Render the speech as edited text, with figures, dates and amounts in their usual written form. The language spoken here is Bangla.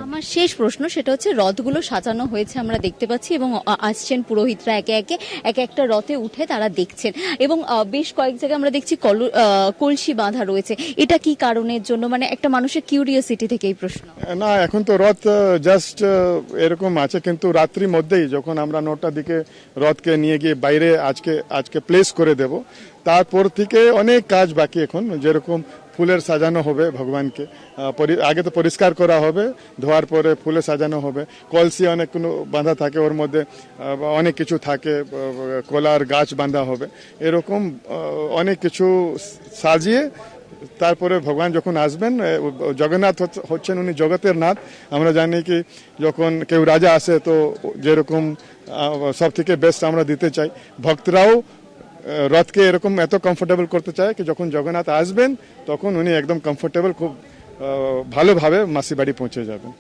আমার শেষ প্রশ্ন সেটা হচ্ছে রথগুলো সাজানো হয়েছে আমরা দেখতে পাচ্ছি এবং আসছেন পুরোহিতরা একে একে এক একটা রথে উঠে তারা দেখছেন এবং বেশ কয়েক জায়গায় আমরা দেখছি কলসি বাঁধা রয়েছে। এটা কি কারণের জন্য, মানে একটা মানুষের কিউরিওসিটি থেকে এই প্রশ্ন। না, এখন তো রথ জাস্ট এরকম আছে, কিন্তু রাত্রির মধ্যেই যখন আমরা 9টার দিকে রথকে নিয়ে গিয়ে বাইরে আজকে প্লেস করে দেব, তারপর থেকে অনেক কাজ বাকি এখন, যেরকম ফুলের সাজানো হবে ভগবানকে, আগে তো পরিষ্কার করা হবে, ধোয়ার পরে ফুলে সাজানো হবে, কলসি অনেক কোনো বাঁধা থাকে, ওর মধ্যে অনেক কিছু থাকে, কলার গাছ বাঁধা হবে, এরকম অনেক কিছু সাজিয়ে তারপরে ভগবান যখন আসবেন, জগন্নাথ হচ্ছেন উনি জগতের নাথ। আমরা জানি কি যখন কেউ রাজা আসে তো যেরকম সব থেকে বেস্ট আমরা দিতে চাই, ভক্তরাও রথকে এরকম এত কমফোর্টেবল করতে চায় কি যখন জগন্নাথ আসবেন তখন উনি একদম কমফোর্টেবল খুব ভালোভাবে মাসি বাড়ি পৌঁছে যাবেন।